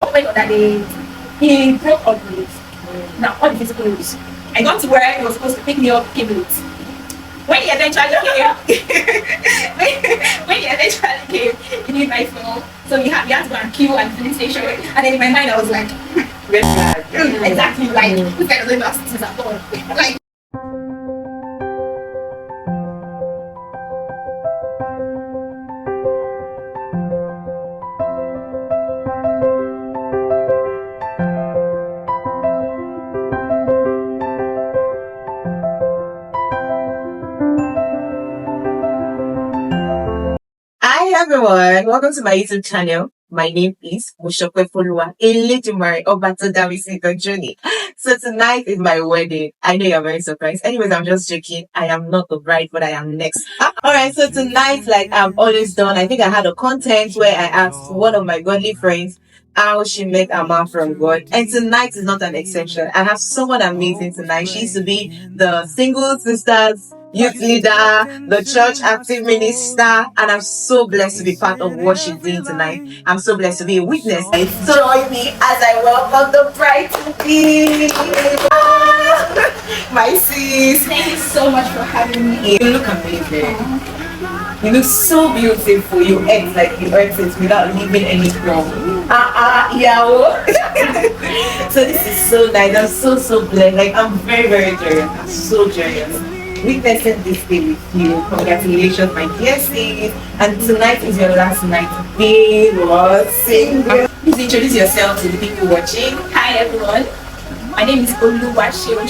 Went on that day, he broke all the rules. Now, all the physical rules. I got to where he was supposed to pick me up, came late. When he eventually came, when he eventually came, he didn't my phone. So he had to go and queue at the filling station. And then in my mind, I was like, red flag. Exactly, like, this guy doesn't have to at all. Like, Hi everyone, welcome to my YouTube channel. My name is Oluwaseun Eledumare Obatodamisi Journey. So tonight is my wedding. I know you're very surprised. Anyways, I'm just joking. I am not the bride, but I am next. Alright, so tonight, like I've always done, I think I had a content where I asked one of my godly friends how she met a man from God. And tonight is not an exception. I have someone amazing tonight. She used to be the single sisters youth leader, the church active minister, and I'm so blessed to be part of what she's doing tonight. I'm so blessed to be a witness. So join me as I welcome the bride to be. My sis. thank you so much for having me. You look amazing. You look so beautiful. You act like you earned it without leaving any crumb. Yeah. So this is so nice. I'm so blessed. Like I'm very joyous. I'm so joyous witnessing this day with you. Congratulations, my dear sis. And tonight is your last night being single. Please introduce yourself to the people watching. Hi everyone, my name is Oluwaseun.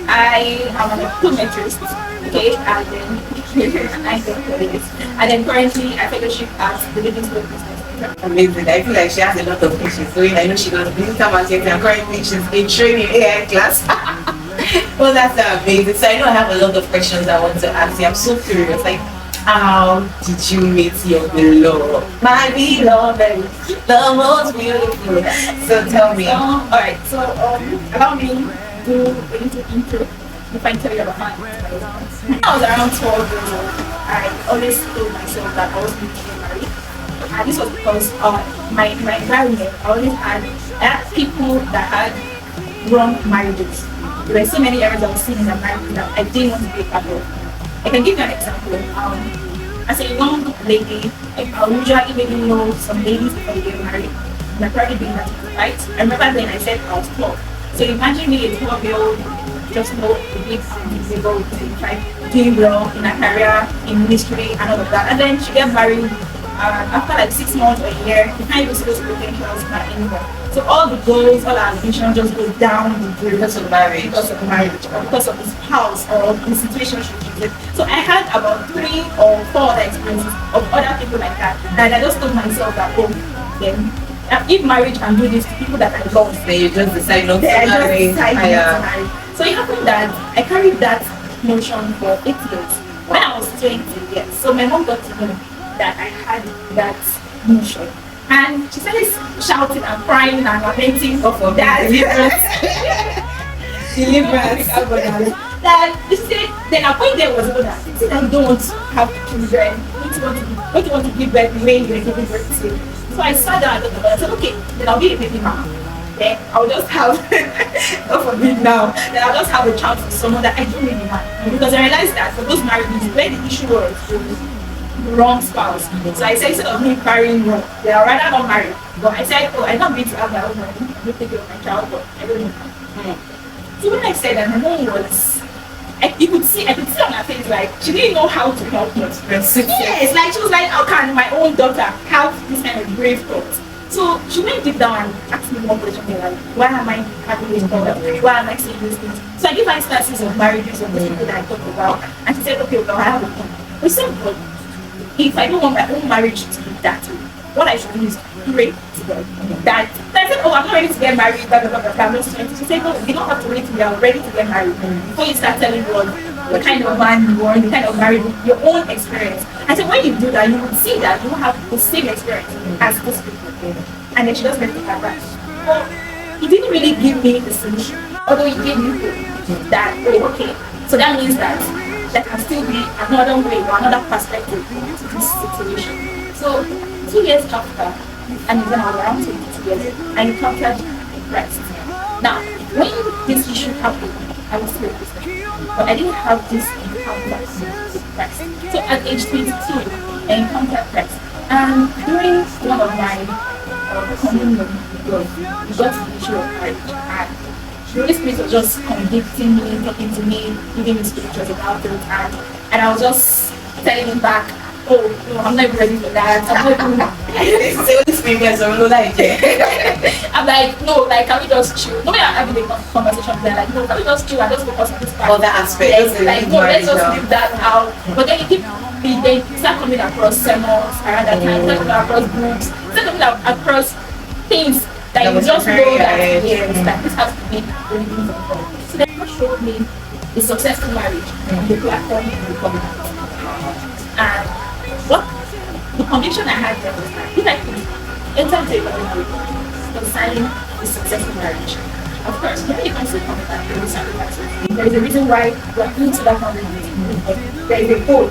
I am an optometrist, okay, and then and then currently I fellowship at the Living School Business. Amazing. I feel like she has a lot of things she's doing. I know she does digital marketing and currently she's in training AI class. Well, that's amazing. So I know I have a lot of questions I want to ask you. I'm so curious. Like, how did you meet your beloved? My beloved, the most beautiful. So tell me. Alright, so allow me to do a little intro if I tell you about my life. When I was around 12 years old, I always told myself that I was going to get married. And this was because my environment, I had people that had wrong marriages. There were so many areas I was seeing in the marriage that I didn't want to be a part of. I can give you an example. As a young lady, I'll usually maybe know some ladies before they get married. And I'm probably doing that, right? I remember then I said I was 12. So imagine me, a 12-year-old, just know the big visible, like doing well in a career, in ministry, and all of that. And then she gets married. After like 6 months or a year, you can't even see those potentials anymore. So all the goals, all our ambition just go down the drain Because of marriage. or because of the spouse or the situation she's in. So I had about 3 or 4 other experiences of other people like that. And I just told myself that, oh, then if marriage can do this to people that I love, Then you just decide not to then I marry. just decide not to marry. So it happened that I carried that notion for 8 years. When I was 20 years, so my mom got to know that I had that notion. And she started shouting and crying and lamenting Oh, for that Deliverance. That she said, then her point there was that she said, I don't want to have children. What do you want to give birth the way you're giving birth to? So I sat down and thought about it. I said, okay, then I'll be a baby mama. Then I'll just have, not for me now, then I'll just have a child with someone that I don't really want. Because I realized that for those marriages, where the issue was the wrong spouse. So I said, instead of me marrying wrong, they are rather not married. But I said, oh, I'm not going to have my own money. I'm going to take care of my child, but I don't know. So when I said that, my mom was, I could see on her face, like, she didn't know how to help me. Yes, like, she was like, how can my own daughter have this kind of brave thoughts? So she went deep down and asked me one question, like, why am I having this problem? Why am I saying these things? So I gave her instances of marriages of the people that I talked about, and she said, okay, well, I have a point. We said, but if I don't want my own marriage to be that way, what I should do is pray to God. That so I said, oh, I'm not ready to get married, blah, blah, blah, blah, I'm just 20. She said, no, you don't have to wait till you're ready to get married. Before you start telling God the kind of man you want, the kind of marriage, your own experience. I said, when you do that, you will see that you have the same experience as those people. And then she just went to her back. Well, he didn't really give me the solution, although he gave me hope that, oh, okay, so that means that there can still be another way or another perspective to this situation. So 2 years after, and when I was around 22 years, I encountered breast. Now, when this issue happened, I was still a Christian, but I didn't have this encounter with breast. So at age 22, I encountered breast. And during one of my communion, we got to the issue of marriage. And the Holy Spirit was just convicting me, talking to me, giving me scriptures about it, and I was just telling him back, oh, no, I'm not even ready for that. I'm not even I'm like, no, like, can we just chill? No, we are having a conversation there, like, no, can we just chill and just focus on this part? Other aspect. Yes, like, no, let's just leave that out. But then they start coming across sermons around that time, start coming across books, start coming across things that you just know that, yes, that this has to be really from God. So they showed me the successful marriage on the platform of the covenant. And what the conviction I had there was that if I could enter into a covenant concerning the successful marriage, of course, maybe you can still come back to the sacrifices. There is a reason why we're into that covenant. There is a goal,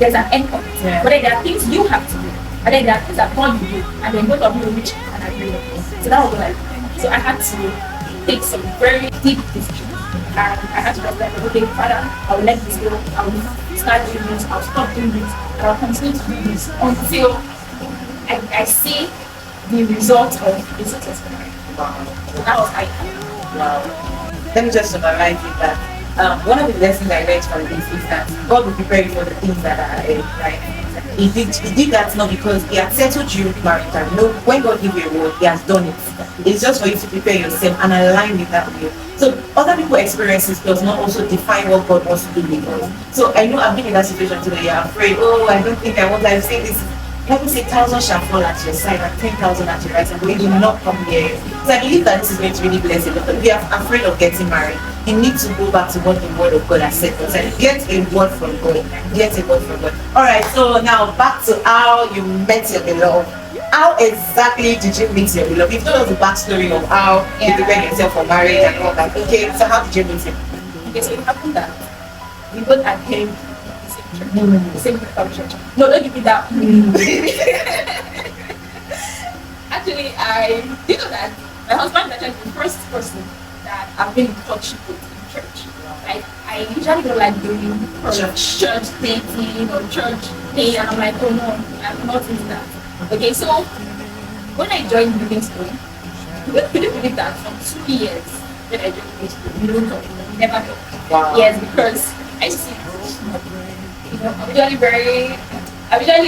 there's an end point, but then there are things you have to do, and then there are things that God will do, and then both of you reach an agreement. So that was like, so I had to take some very deep decisions. And I had to reflect, okay, Father, I will let this go, I will start doing this, I'll stop doing this, and I'll continue to do this until I see the result of the successful marriage. Wow. So that was my Wow. Let me just summarize it that one of the lessons I learned from this is that God will prepare you for the things that are ahead, right? He did that not because he had settled you marital. No, when God gives you a word, he has done it. It's just for you to prepare yourself and align with that will. So other people's experiences does not also define what God wants to do with us. So I know I've been in that situation today. You're afraid, oh, I don't think I want that. I'm saying this. Let me say 1,000 shall fall at your side and 10,000 at your right side, but it will not come near you. So I believe that this is going to really bless you. But if you are afraid of getting married, you need to go back to what the word of God has said. Get a word from God. Get a word from God. Alright, so now back to how you met your beloved. How exactly did you meet your beloved? You've told us the backstory of how you prepared yourself for marriage and all that. Okay, so how did you meet him? Okay, so it happened that we both attend the same church. No, don't give me that. Actually, I did know that my husband is actually the first person that I've been in touch with in church. Like, I usually don't like doing church painting or church thing, and I'm like, oh no, I'm not into that. Okay, so when I joined Living School, you couldn't believe that for 2 years when I joined Living School, we don't talk, we never talk. Wow. Yes, because I see, you know, I'm usually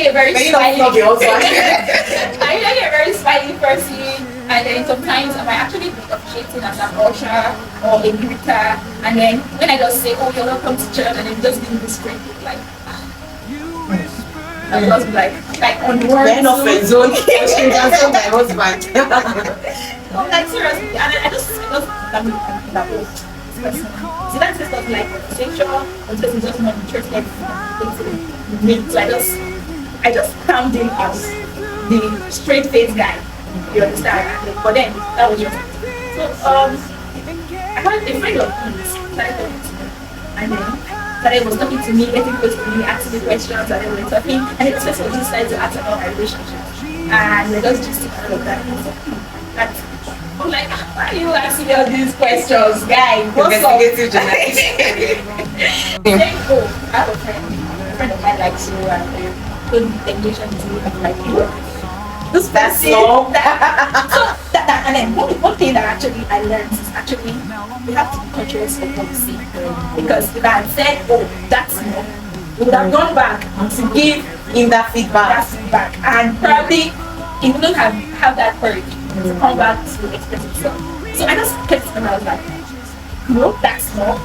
a very smiley. I'm usually a very smiley person, and then sometimes I might actually be officiating as an usher or a greeter, and then when I just say, oh, you're welcome to church, and then just give me this great look like, I was like on the word. Of a zone. That's what my husband. No, like seriously, and I just that was person. See, that's just not like sexual, but this is just not interested in me. So I just found him as the straight face guy. You understand? But then that was just so I had a friend of his started talking to me, and then started was talking to me, getting close to me, asking me questions, and then we were talking, and then this person just started to ask about my relationship, and we just gisting all of that. I'm like, why are you asking me all these questions, guy? What's up? Saying, oh, I have a friend of mine likes you, and couldn't engage with you, and I'm like, this That's person, all. that, and then one thing that actually I learned is actually we have to be conscious of what we see, because if I had said, oh, that's no, we would have gone back to give In that feedback. and probably he wouldn't have that courage to come back to express himself. So I just kept it and I was like, no, that's not.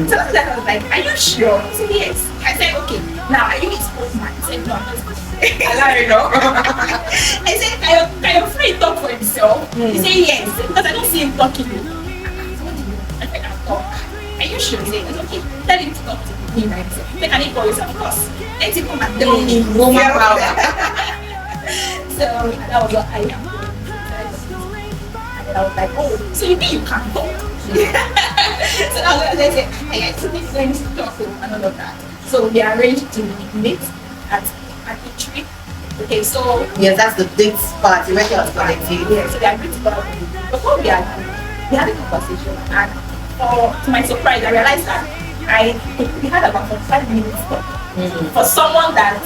So after that I was like, are you sure? He said yes. I said, okay, now are you his spokesman? He said, no, I'm not his spokesman. I said, can your friend talk for himself? He said yes, because I don't see him talking. I said, I'll talk. Are you sure? He said, it's okay. Tell him to talk to me right now. Then can he call yourself? Of course. Let him come and tell me. Woman power. So that was what I am doing. And I was like, oh, so you mean you can't talk? So that was what I said, I took his friends to talk to and all of that. So we arranged to meet at a tree Okay, so Yes, that's the date part. You went out for the date. yeah, so they agreed to go out. Before we had a conversation, and to my surprise, I realized that we had about 5 minutes talk for someone that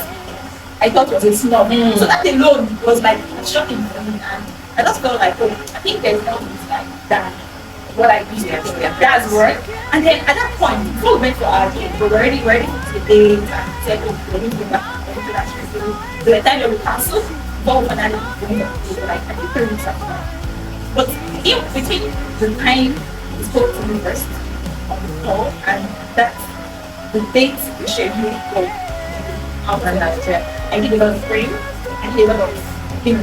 I thought was a snob. So that alone was like shocking for me, and I just felt like, oh, I think there's more to this like that. What I used to do, that's work. And then at that point, before we went for our date, we were already ready to date and said, oh, we're going to go back to the by the time they were cancelled, before we finally going up, we were like, I think 3 weeks after that. But in between the time we spoke to me first on the call and that the date we scheduled for out and that I did a lot of praying, I did a lot of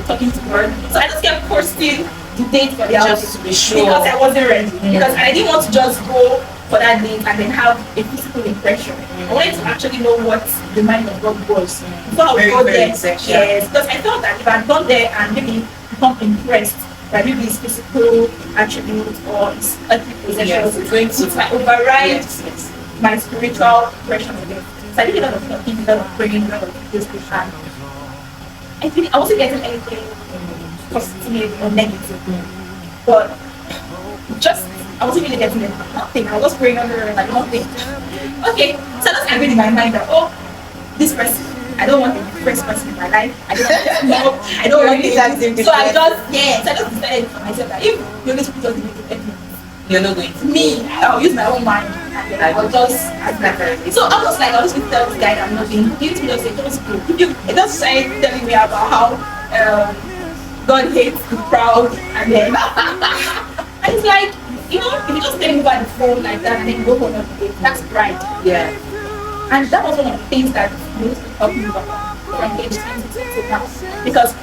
talking to her. So I just kept posting the date for the Just to be sure. because I wasn't ready. Because I didn't want to just go for that date and then have a physical impression. I wanted to actually know what the mind of God was. Before I would Very, go very there. essential. Yes, because I felt that if I'd gone there and maybe become impressed by maybe his physical attributes or his earthly possessions, Yes, it's going to it might override yes. my spiritual impression of it. So I did a lot of talking, a lot of praying, a lot of this, and I wasn't getting anything positive or negative. But just I wasn't really getting it. Nothing. I was just praying under it, like nothing. Okay, so that's agreed in my mind that this person, I don't want the first person in my life. I don't want to know. I don't want it. So I just decided for myself that if you're going to put us in the You're not going to. me, I'll use my own mind and then I'll just ask that person. So I was like, I was going to tell this guy that I'm not doing. He used to just say, don't go. It just started telling me about how God hates the proud and then and it's like, if you just tell me by the phone like that and then go home every day, that's pride. Yeah. And that was one of the things that used to help me from age 20 to now. Because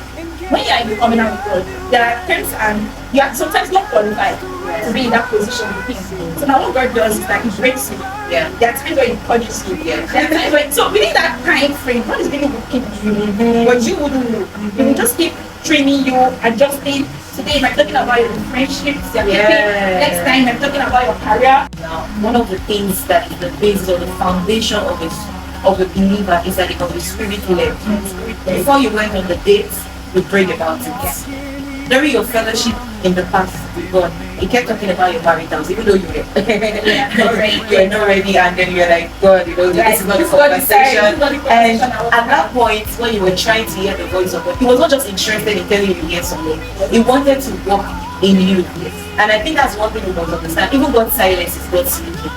when you are in the covenant with God, there are times and you are sometimes not qualified to be in that position with Him. So now what God does is that He breaks you. Yeah. There are times where He purges you. Yeah. There are times where, so within that time frame, God is really working with you, but you wouldn't know. He will just keep training you, adjusting. Today, I'm talking about your friendships, your next time, I'm talking about your career. Now, one of the things that is the basis or the foundation of a believer is that it must be spirit-led. Before you went on the dates, you prayed about it. During your fellowship in the past with God, He kept talking about your maritals, even though you were not ready, and then you're like, God, this is not the conversation. And at that point, when you were trying to hear the voice of God, He was not just interested in telling you to hear something, He wanted to walk in you. And I think that's one thing you must understand. Even God's silence is God speaking.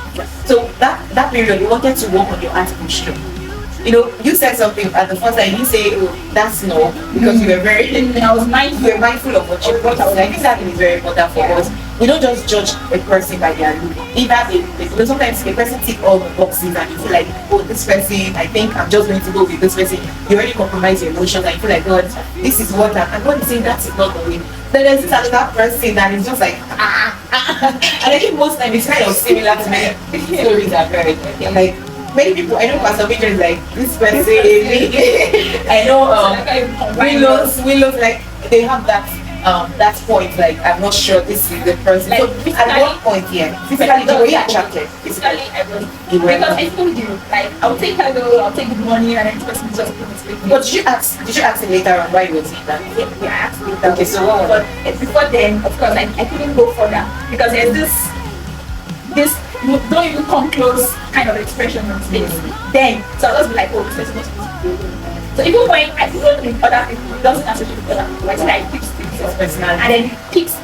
So that period, you wanted to walk on your heart posture. You said something at the first time. You say, "Oh, that's no," because you were mindful of what you brought out. I think that is very important for us. We don't just judge a person by their look. Either sometimes a person tick all the boxes and you feel like, oh, this person, I think I'm just going to go with this person. You already compromise your emotions and you feel like, God, this is what and God is saying that is not the way. Then there's this another person that is just like, and I think most times it's kind of similar to many stories I've heard. Like, many people, I know Pastor Victor is like, this person, I know Willows, like, they have that point, like, I'm not sure this is the person. Like, so at what point, physically, the way you attracted? Physically, I was. Because I told you, like, I'll take hello, I'll take good morning, and then this person just comes with me. But did you ask him later on why you were saying that? Yeah, I asked later. Okay, so what was But before then, of course, I couldn't go further. Because there's this don't even come close kind of expression on face. Then, so I'll just be like, oh, this person must be good. So even when I do with other people, it doesn't associate with other people. Like, I picks his personality. And then he picks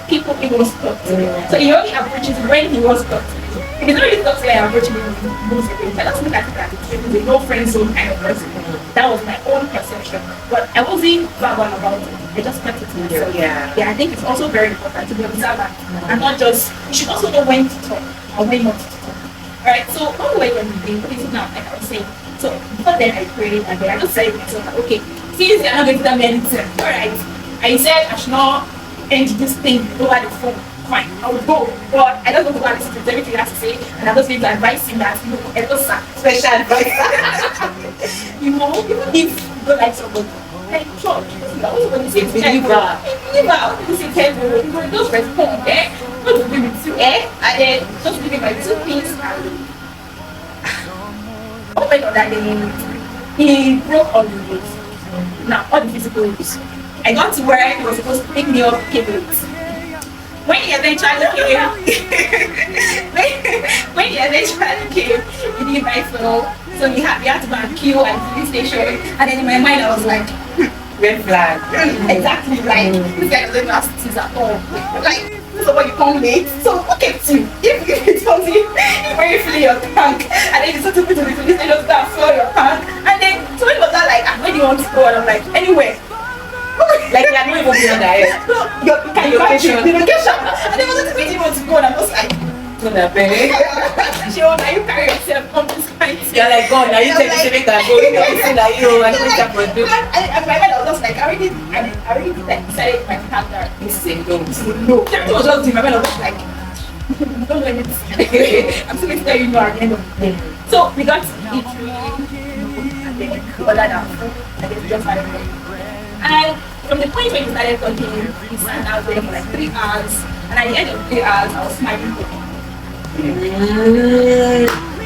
people he wants to talk to. So he only approaches when he wants to talk to me. If he's not really talking to me, I approach him most of the time. I just look at it as a no friend zone kind of person. That was my own perception. But I wasn't verbal about it. I just kept it to myself. Yeah, I think it's also very important to be observant and not just, you should also know when to talk and when not to talk. Alright, so one way when we've been now, like I was saying, so before then I prayed and then I just said to myself, okay, since you're not going to tell me anything, alright, I said I should not end this thing over the phone. Fine, I will go, but I don't want to go and listen to everything he has to say, and I'm just going to advise him that, special advice. Even if you don't like somebody, like church, I also want to say believer, I want to say careful, you will just respond, not to be with you, and then just give me my 2 things, and oh my God, that day, he broke all the rules. Now, all the physical use. I got to where he was supposed to pick me up, came late. When he eventually came, when he eventually came, he didn't buy fuel. So we had to go and queue at the police station. And then in my mind, I was like, Red flag. exactly, like, this guy doesn't ask things at all. Like, so when you come late, so okay, too. If you told me, you very fill your tank, and then you took me to the police station, just go and fill your tank. And then, so it was not like, where do you want to go? And I'm like, anywhere. Like you're not even beyond that. Your location. The location. And then was where do you want to go? And I was like, she was like, you carry yourself on this kind. You're like, God, now you tell me to make that go. You know, you say that you and what you can do. And my mind, I was just like, I already like, decided my partner This thing don't. no. Everything was just in my mind, I was just like, don't let it. I'm still going to tell you no at the end of the day. So we got to eat and then we ordered our food and then we just started talking. And from the point when we started talking, we sat down there for like 3 hours. And at the end of 3 hours, I was smiling for him.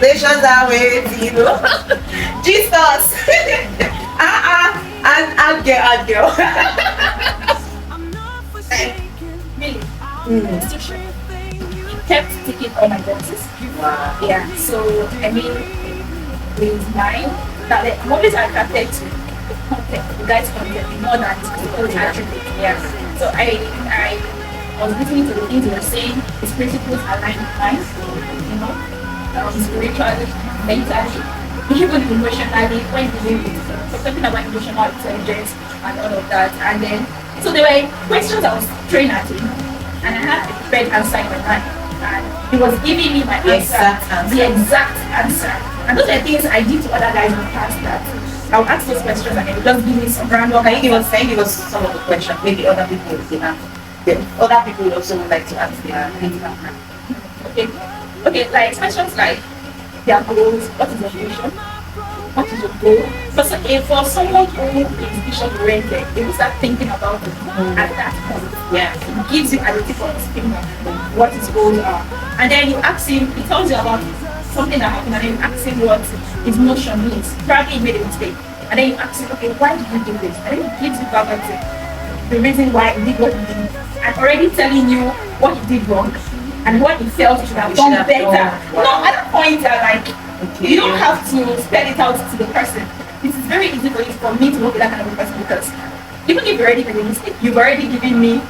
Patience are waiting. Jesus. And girl. Really? Still sure. He kept ticking all my boxes. Wow. Yeah, so I mean, with mine, that I'm always attracted to the content, the guy's content, more than his physical attribute. Yeah. So I was listening to the things he was saying, his principles align with mine, you know, spiritually, mentally, even emotionally, when dealing with talking about emotional intelligence and all of that. And then, so there were questions I was throwing at him, and I had a prepared answer in my mind. And he was giving me my answer, the exact answer. And those are things I did to other guys in the past that I would ask those questions and they would just give me some random. He was saying he was some of the questions. Maybe other people would ask. Other people would also like to ask their Okay. Okay, like questions like their goals, what is your vision? What is your goal? For someone who is vision oriented, they will start thinking about it at that point. Yeah. It gives you a tip of his what his goals are. And then you ask him, he tells you about something that happened, and then you ask him what his motion means. Probably he made a mistake. And then you ask him, okay, why did you do this? And then he gives you verbatim the reason why he did what he did. And already telling you what he did wrong and what he felt he should have done better. No, at that point you're like, you don't have to spell it out to the person. It is very easy for me to work with that kind of a person because even if you already made a mistake, you've already given me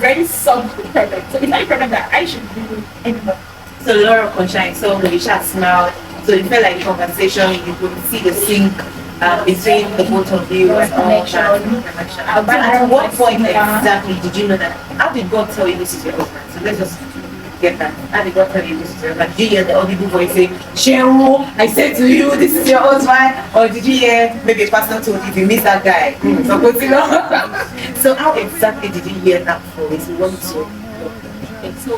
very solved the problem. So it's not a problem that I should do anymore. So Laura Conshine, so we shall smile. So it felt like a conversation, you could see the sync between the both of you and all that connection. But at what point exactly did you know that? How did God tell you this is your husband? So let's just get that. How did God tell you this is your husband? Did you hear the audible voice saying, Cheryl, I said to you, this is your husband? Or did you hear maybe a pastor told you, if you miss that guy? Suppose you know. So how exactly did you hear that voice? You want to? Okay, so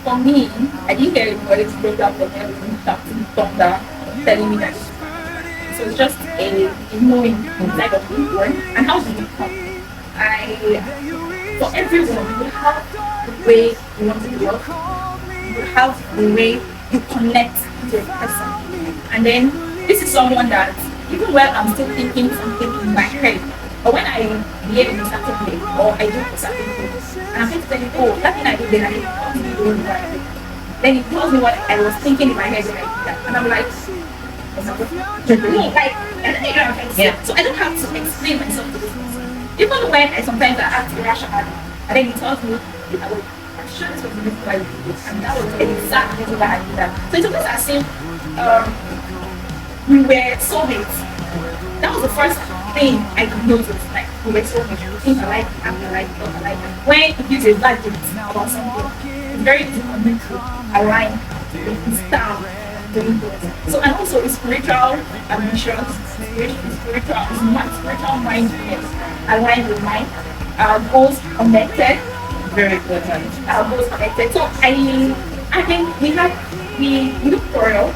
for me, I didn't hear anybody break up from heaven, shouting thunder, telling me that. So it's just a knowing inside of me. And how did it come? For everyone, you will have the way you want to work. You will have the way you connect to a person. And then this is someone that, even when I'm still thinking something in my head, or when I behave in a certain way, or I do a certain thing, and I'm going to tell you, oh, that thing I did, then I didn't want to do it right. Then it tells me what I was thinking in my head when I did that. And I'm like, no, like, I don't think I'm trying to say. So I don't have to explain myself to this person. Even when sometimes I act irrationally, and then he tells me, I'm sure this was the reason why you did this, and that was exactly the reason why I did that. So it's almost as if we were soulmates. That was the first thing I could notice, like we were soulmates. Think alike, act alike, talk alike. When it gives a bad about something, it's very easy for me to align with his style. So and also his spiritual ambitions, spiritual mindfulness aligned with mine. Our goals connected. Very important. Our goals connected. So I think we look for real.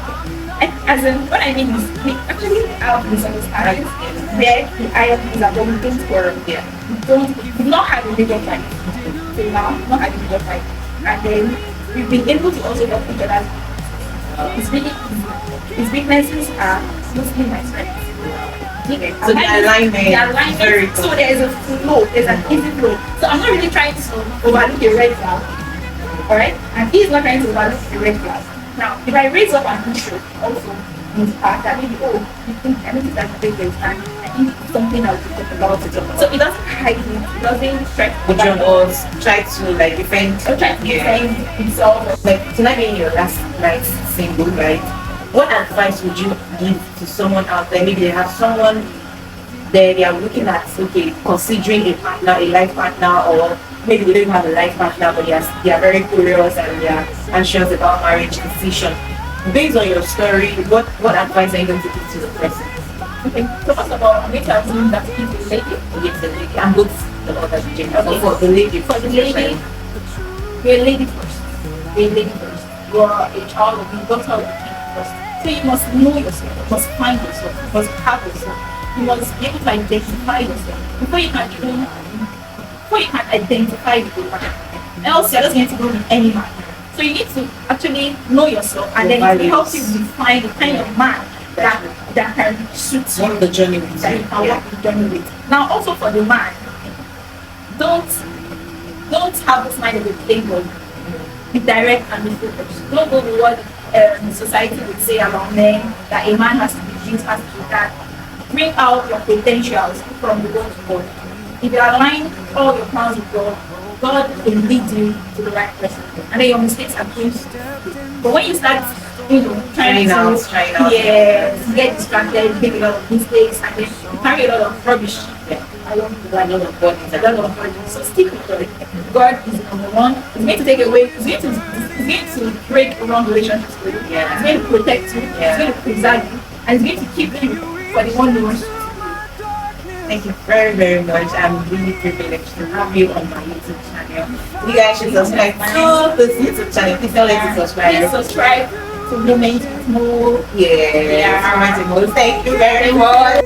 As in what I mean is we actually have misunderstandings where the iron is a don't for yeah. We've not had a major fight. Till now, not had a major fight. And then we've been able to also help each other. His weaknesses are mostly my strengths. Okay. So the alignment, very So good. there is a flow, there's an easy flow. So I'm not really trying to overlook a red flag, all right? And he's not trying to overlook a red flag. Now, if I raise up an issue also in the past, that maybe, oh, you think I noticed that the baby and I think it's something I would talk about it. So it doesn't hide it, it doesn't try to Would you us try to like defend? or try to defend himself. Like tonight being your last night single, right? What advice would you give to someone out there? Maybe they have someone there they are looking at, okay, considering a partner, a life partner, or maybe they don't even have a life partner, but they are very curious and they are anxious about marriage decision. Based on your story, what advice are you going to give to the person? Okay, so first of all, I'm going to assume that he's a lady. Yes, the lady. I'm both the other gender. Okay. But for the lady, For the lady, you're a lady first. You're a lady first. You're a child of you, daughter of the king first. So you must know yourself, you must find yourself, you must have yourself, you must be able to identify yourself before you can identify with the man. Else you're just going to go with any man. So you need to actually know yourself and then it helps you define the kind of man that can suit you. Walk the journey with That you you. can walk the journey with. Now also for the man, don't have this mind of a playboy. Be direct and be focused. Don't go with what society would say about men, that a man has to be this, has to be that. Bring out your potentials from the word of God. If you align all your plans with God, God will lead you to the right person. And then your mistakes are going to But when you start, trying out. yes, get distracted, make a lot of mistakes, and then you carry a lot of rubbish. Yeah. I don't do that, a lot of bodies, a lot of bodies. So stick with God. God is number one. He's going to take away, he's going to break wrong relationships with you. Yeah. He's going to protect you, Yeah. he's going to preserve you, and he's going to keep you for the one who wants you. Thank you very, very much. I'm really privileged to have you on my YouTube channel. You guys should subscribe to this YouTube channel. Please don't let you Please subscribe. subscribe to Moment with Mo. Yeah. Thank you very much.